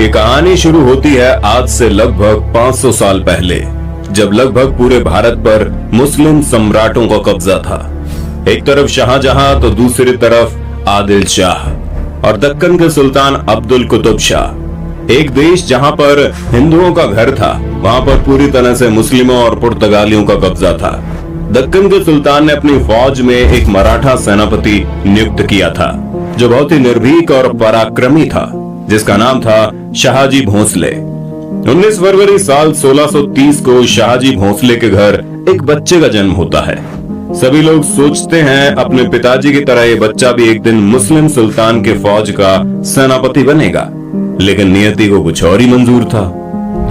ये कहानी शुरू होती है आज से लगभग 500 साल पहले, जब लगभग पूरे भारत पर मुस्लिम सम्राटों का कब्जा था। एक तरफ शाहजहां तो दूसरी तरफ आदिल शाह और दक्कन के सुल्तान अब्दुल कुतुब शाह। एक देश जहां पर हिंदुओं का घर था, वहां पर पूरी तरह से मुस्लिमों और पुर्तगालियों का कब्जा था। दक्कन के सुल्तान ने अपनी फौज में एक मराठा सेनापति नियुक्त किया था, जो बहुत ही निर्भीक और पराक्रमी था, जिसका नाम था शाहजी भोंसले। 19 फरवरी साल 1630 को शाहजी भोंसले के घर एक बच्चे का जन्म होता है। सभी लोग सोचते हैं अपने पिताजी की तरह ये बच्चा भी एक दिन मुस्लिम सुल्तान के फौज का सेनापति बनेगा, लेकिन नियति को कुछ और ही मंजूर था।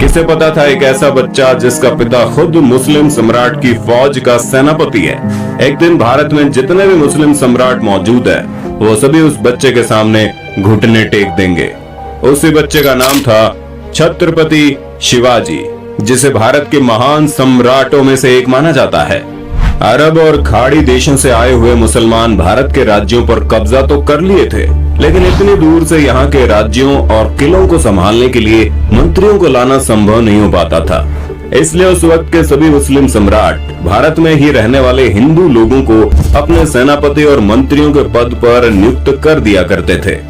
किसे पता था एक ऐसा बच्चा जिसका पिता खुद मुस्लिम सम्राट की फौज का सेनापति है, एक दिन भारत में जितने भी मुस्लिम सम्राट मौजूद है वो सभी उस बच्चे के सामने घुटने टेक देंगे। उसी बच्चे का नाम था छत्रपति शिवाजी, जिसे भारत के महान सम्राटों में से एक माना जाता है। अरब और खाड़ी देशों से आए हुए मुसलमान भारत के राज्यों पर कब्जा तो कर लिए थे, लेकिन इतनी दूर से यहाँ के राज्यों और किलों को संभालने के लिए मंत्रियों को लाना संभव नहीं हो पाता था। इसलिए उस वक्त के सभी मुस्लिम सम्राट भारत में ही रहने वाले हिंदू लोगों को अपने सेनापति और मंत्रियों के पद पर नियुक्त कर दिया करते थे।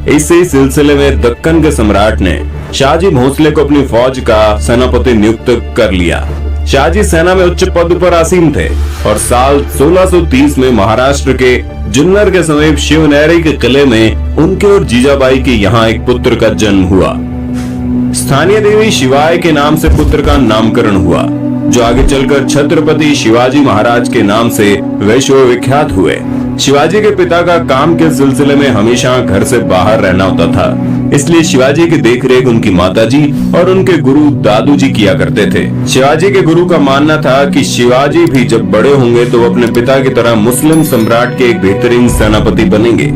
इसी सिलसिले में दक्कन के सम्राट ने शाहजी भोंसले को अपनी फौज का सेनापति नियुक्त कर लिया। शाहजी सेना में उच्च पद पर आसीन थे और साल 1630 में महाराष्ट्र के जुन्नर के समीप शिवनेरी के किले में उनके और जीजाबाई के यहाँ एक पुत्र का जन्म हुआ। स्थानीय देवी शिवाय के नाम से पुत्र का नामकरण हुआ, जो आगे चलकर छत्रपति शिवाजी महाराज के नाम से विश्व विख्यात हुए। शिवाजी के पिता का काम के सिलसिले में हमेशा घर से बाहर रहना होता था, इसलिए शिवाजी की देखरेख उनकी माताजी और उनके गुरु दादू जी किया करते थे। शिवाजी के गुरु का मानना था कि शिवाजी भी जब बड़े होंगे तो वो अपने पिता की तरह मुस्लिम सम्राट के एक बेहतरीन सेनापति बनेंगे।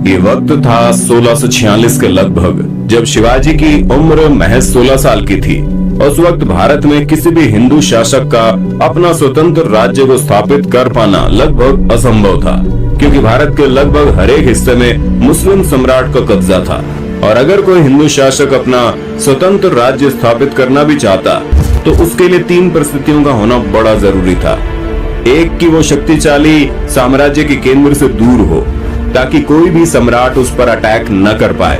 ये वक्त था 1646 के लगभग, जब शिवाजी की उम्र महज 16 साल की थी। उस वक्त भारत में किसी भी हिंदू शासक का अपना स्वतंत्र राज्य को स्थापित कर पाना लगभग असंभव था, क्योंकि भारत के लगभग हर एक हिस्से में मुस्लिम सम्राट का कब्जा था। और अगर कोई हिंदू शासक अपना स्वतंत्र राज्य स्थापित करना भी चाहता तो उसके लिए 3 परिस्थितियों का होना बड़ा जरूरी था। एक कि वो शक्तिशाली साम्राज्य के केंद्र से दूर हो, ताकि कोई भी सम्राट उस पर अटैक न कर पाए।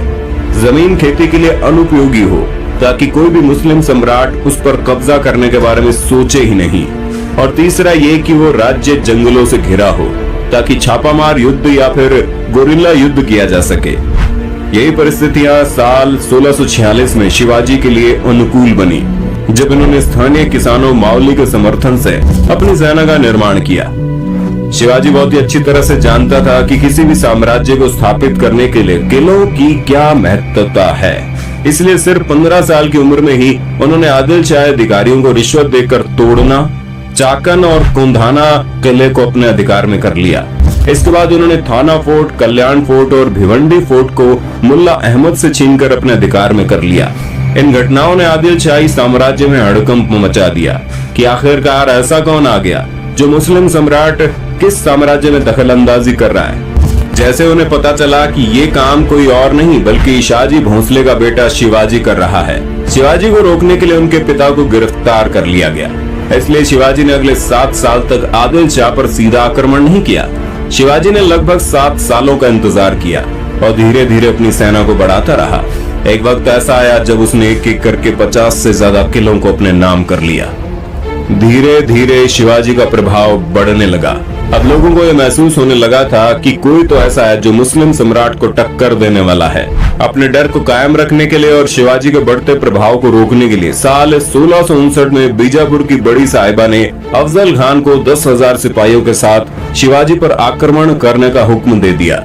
जमीन खेती के लिए अनुपयोगी हो, ताकि कोई भी मुस्लिम सम्राट उस पर कब्जा करने के बारे में सोचे ही नहीं। और तीसरा ये कि वो राज्य जंगलों से घिरा हो, ताकि छापामार युद्ध या फिर गोरिल्ला युद्ध किया जा सके। यही परिस्थितियां साल 1646 में शिवाजी के लिए अनुकूल बनी, जब इन्होंने स्थानीय किसानों मावली के समर्थन से अपनी सेना का निर्माण किया। शिवाजी बहुत ही अच्छी तरह से जानता था कि किसी भी साम्राज्य को स्थापित करने के लिए किलों की क्या महत्वता है। इसलिए सिर्फ 15 साल की उम्र में ही उन्होंने आदिल शाह अधिकारियों को रिश्वत देकर तोड़ना, चाकन और कुंधाना किले को अपने अधिकार में कर लिया। इसके बाद उन्होंने थाना फोर्ट, कल्याण फोर्ट और भिवंडी फोर्ट को मुल्ला अहमद से छीनकर अपने अधिकार में कर लिया। इन घटनाओं ने आदिल शाही साम्राज्य में हड़कंप मचा दिया कि आखिरकार ऐसा कौन आ गया जो मुस्लिम सम्राट किस साम्राज्य में दखल अंदाजी कर रहा है। जैसे उन्हें पता चला कि ये काम कोई और नहीं बल्कि शाहजी भोंसले का बेटा शिवाजी कर रहा है। शिवाजी को रोकने के लिए उनके पिता को गिरफ्तार कर लिया गया। इसलिए शिवाजी ने अगले 7 साल तक आदिल शाह पर सीधा आक्रमण नहीं किया। शिवाजी ने लगभग 7 सालों का इंतजार किया और धीरे धीरे अपनी सेना को बढ़ाता रहा। एक वक्त ऐसा आया जब उसने एक एक करके 50 से ज्यादा किलों को अपने नाम कर लिया। धीरे धीरे शिवाजी का प्रभाव बढ़ने लगा। अब लोगों को यह महसूस होने लगा था कि कोई तो ऐसा है जो मुस्लिम सम्राट को टक्कर देने वाला है। अपने डर को कायम रखने के लिए और शिवाजी के बढ़ते प्रभाव को रोकने के लिए साल 1659 में बीजापुर की बड़ी साहिबा ने अफजल खान को 10,000 सिपाहियों के साथ शिवाजी पर आक्रमण करने का हुक्म दे दिया।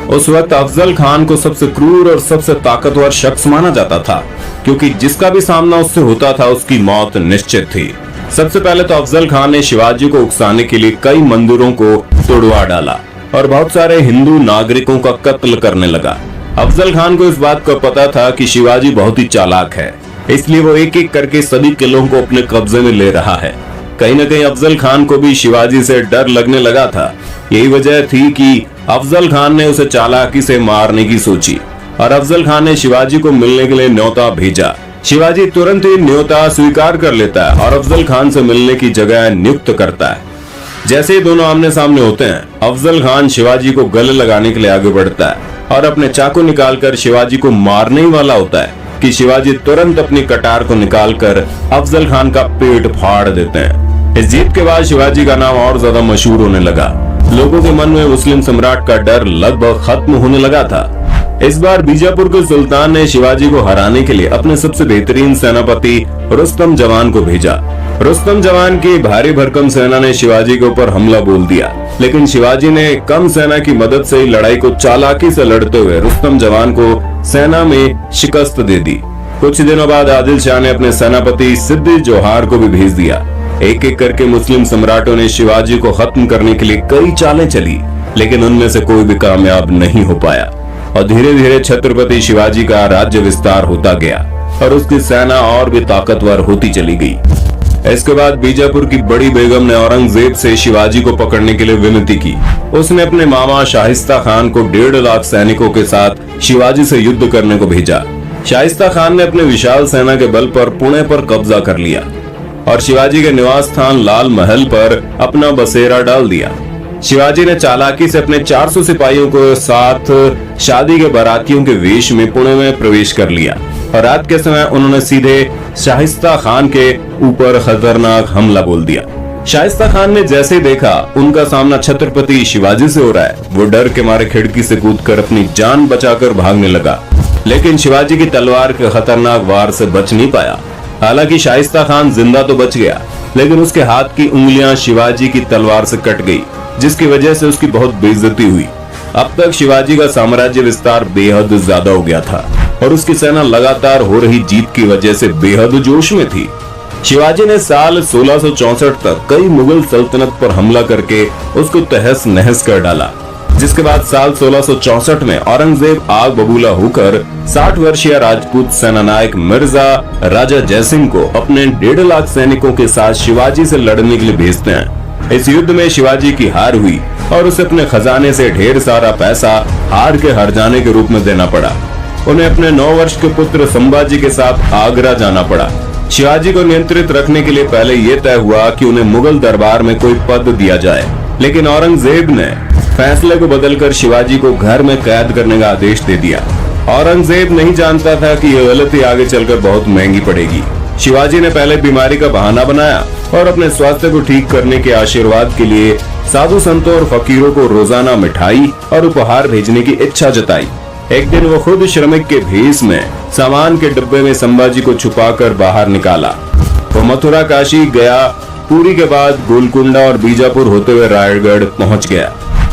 उस वक्त अफजल खान को सबसे क्रूर और सबसे ताकतवर शख्स माना जाता था, क्योंकि जिसका भी सामना उससे होता था उसकी मौत निश्चित थी। सबसे पहले तो अफजल खान ने शिवाजी को उकसाने के लिए कई मंदिरों को तोड़वा डाला और बहुत सारे हिंदू नागरिकों का कत्ल करने लगा। अफजल खान को इस बात का पता था कि शिवाजी बहुत ही चालाक है, इसलिए वो एक एक करके सभी किलों को अपने कब्जे में ले रहा है। कहीं न कहीं अफजल खान को भी शिवाजी से डर लगने लगा था। यही वजह थी कि अफजल खान ने उसे चालाकी से मारने की सोची। और अफजल खान ने शिवाजी को मिलने के लिए न्योता भेजा। शिवाजी तुरंत ही न्योता स्वीकार कर लेता है और अफजल खान से मिलने की जगह नियुक्त करता है। जैसे ही दोनों आमने सामने होते हैं, अफजल खान शिवाजी को गले लगाने के लिए आगे बढ़ता है और अपने चाकू निकालकर शिवाजी को मारने ही वाला होता है कि शिवाजी तुरंत अपनी कटार को निकालकर अफजल खान का पेट फाड़ देते हैं। इस जीत के बाद शिवाजी का नाम और ज्यादा मशहूर होने लगा। लोगों के मन में मुस्लिम सम्राट का डर लगभग खत्म होने लगा था। इस बार बीजापुर के सुल्तान ने शिवाजी को हराने के लिए अपने सबसे बेहतरीन सेनापति रुस्तम जवान को भेजा। रुस्तम जवान की भारी भरकम सेना ने शिवाजी के ऊपर हमला बोल दिया, लेकिन शिवाजी ने कम सेना की मदद से ही लड़ाई को चालाकी से लड़ते हुए रुस्तम जवान को सेना में शिकस्त दे दी। कुछ दिनों बाद आदिल शाह ने अपने सेनापति सिद्दी जोहार को भी भेज दिया। एक एक करके मुस्लिम सम्राटों ने शिवाजी को खत्म करने के लिए कई चालें चली, लेकिन उनमें से कोई भी कामयाब नहीं हो पाया और धीरे धीरे छत्रपति शिवाजी का राज्य विस्तार होता गया और उसकी सेना और भी ताकतवर होती चली गई। इसके बाद बीजापुर की बड़ी बेगम ने औरंगजेब से शिवाजी को पकड़ने के लिए विनती की। उसने अपने मामा शाहिस्ता खान को 1.5 लाख सैनिकों के साथ शिवाजी से युद्ध करने को भेजा। शाहिस्ता खान ने अपने विशाल सेना के बल पर पुणे पर कब्जा कर लिया और शिवाजी के निवास स्थान लाल महल पर अपना बसेरा डाल दिया। शिवाजी ने चालाकी से अपने 400 सिपाहियों को साथ शादी के बारातियों के वेश में पुणे में प्रवेश कर लिया और रात के समय उन्होंने सीधे शाहिस्ता खान के ऊपर खतरनाक हमला बोल दिया। शाहिस्ता खान ने जैसे देखा उनका सामना छत्रपति शिवाजी से हो रहा है, वो डर के मारे खिड़की से कूदकर अपनी जान बचाकर भागने लगा, लेकिन शिवाजी की तलवार के खतरनाक वार से बच नहीं पाया। हालांकि शाहिस्ता खान जिंदा तो बच गया, लेकिन उसके हाथ की उंगलियां शिवाजी की तलवार से कट गई, जिसकी वजह से उसकी बहुत बेइज्जती हुई। अब तक शिवाजी का साम्राज्य विस्तार बेहद ज्यादा हो गया था और उसकी सेना लगातार हो रही जीत की वजह से बेहद जोश में थी। शिवाजी ने साल 1664 तक कई मुगल सल्तनत पर हमला करके उसको तहस नहस कर डाला, जिसके बाद साल 1664 में औरंगजेब आग बबूला होकर 60 वर्षीय राजपूत सेनानायक मिर्जा राजा जयसिंह को अपने 1.5 लाख सैनिकों के साथ शिवाजी से लड़ने के लिए भेजते हैं। इस युद्ध में शिवाजी की हार हुई और उसे अपने खजाने से ढेर सारा पैसा हार के हर जाने के रूप में देना पड़ा। उन्हें अपने 9 वर्ष के पुत्र संभाजी के साथ आगरा जाना पड़ा। शिवाजी को नियंत्रित रखने के लिए पहले यह तय हुआ कि उन्हें मुगल दरबार में कोई पद दिया जाए, लेकिन औरंगजेब ने फैसले को बदलकर शिवाजी को घर में कैद करने का आदेश दे दिया। औरंगजेब नहीं जानता था कि यह गलती आगे चलकर बहुत महंगी पड़ेगी। शिवाजी ने पहले बीमारी का बहाना बनाया और अपने स्वास्थ्य को ठीक करने के आशीर्वाद के लिए साधु संतों और फकीरों को रोजाना मिठाई और उपहार भेजने की इच्छा जताई। एक दिन वो खुद श्रमिक के भेष में सामान के डिब्बे में संभाजी को छुपाकर बाहर निकाला। वो मथुरा, काशी, गया, पुरी के बाद गोलकुंडा और बीजापुर होते हुए रायगढ़ पहुंच गया।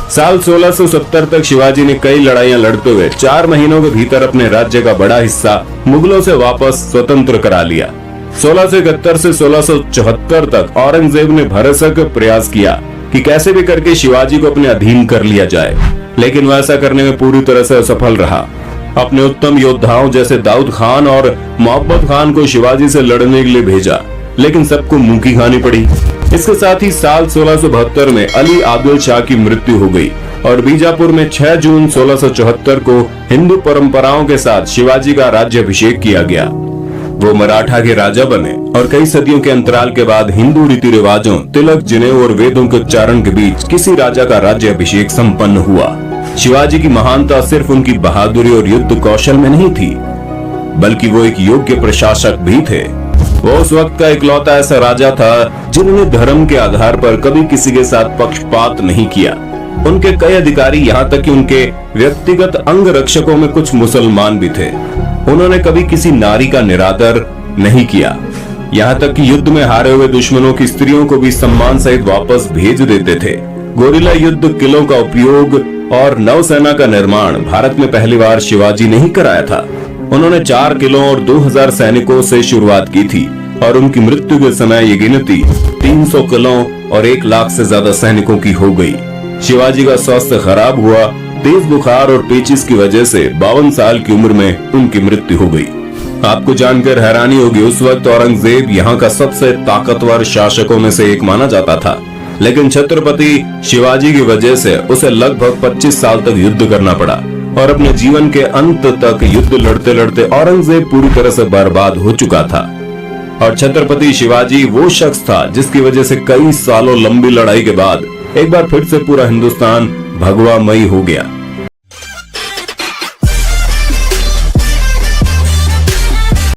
साल 1670 तक शिवाजी ने कई लड़ाइयां लड़ते हुए 4 महीनों के भीतर अपने राज्य का बड़ा हिस्सा मुगलों से वापस स्वतंत्र करा लिया। 1671 से 1674 तक औरंगजेब ने भरसक प्रयास किया कि कैसे भी करके शिवाजी को अपने अधीन कर लिया जाए, लेकिन वह ऐसा करने में पूरी तरह से असफल रहा। अपने उत्तम योद्धाओं जैसे दाऊद खान और मोहब्बत खान को शिवाजी से लड़ने के लिए भेजा, लेकिन सबको मुंह की खानी पड़ी। इसके साथ ही साल 1672 में अली आदिल शाह की मृत्यु हो गई और बीजापुर में 6 जून 1674 को हिंदू परंपराओं के साथ शिवाजी का राज्याभिषेक किया गया। वो मराठा के राजा बने और कई सदियों के अंतराल के बाद हिंदू रीति रिवाजों, तिलक, जनेऊ और वेदों के उच्चारण के बीच किसी राजा का राज्याभिषेक संपन्न हुआ। शिवाजी की महानता सिर्फ उनकी बहादुरी और युद्ध कौशल में नहीं थी, बल्कि वो एक योग्य प्रशासक भी थे। वो उस वक्त का इकलौता ऐसा राजा था जिन्होंने धर्म के आधार पर कभी किसी के साथ पक्षपात नहीं किया। उनके कई अधिकारी, यहाँ तक कि उनके व्यक्तिगत अंग रक्षकों में कुछ मुसलमान भी थे। उन्होंने कभी किसी नारी का निरादर नहीं किया, यहाँ तक कि युद्ध में हारे हुए दुश्मनों की स्त्रियों को भी सम्मान सहित वापस भेज देते थे। गोरिल्ला युद्ध, किलों का उपयोग और नौसेना का निर्माण भारत में पहली बार शिवाजी ने ही कराया था। उन्होंने 4 किलों और 2000 सैनिकों से शुरुआत की थी और उनकी मृत्यु के समय ये गिनती 300 किलों और 1 लाख से ज्यादा सैनिकों की हो गई। शिवाजी का स्वास्थ्य खराब हुआ। तेज बुखार और पेचिस की वजह से 52 साल की उम्र में उनकी मृत्यु हो गई। आपको जानकर हैरानी होगी, उस वक्त औरंगजेब यहाँ का सबसे ताकतवर शासकों में से एक माना जाता था, लेकिन छत्रपति शिवाजी की वजह से उसे लगभग 25 साल तक युद्ध करना पड़ा और अपने जीवन के अंत तक युद्ध लड़ते लड़ते औरंगजेब पूरी तरह से बर्बाद हो चुका था और छत्रपति शिवाजी वो शख्स था जिसकी वजह से कई सालों लंबी लड़ाई के बाद एक बार फिर से पूरा हिंदुस्तान भगवामयी हो गया।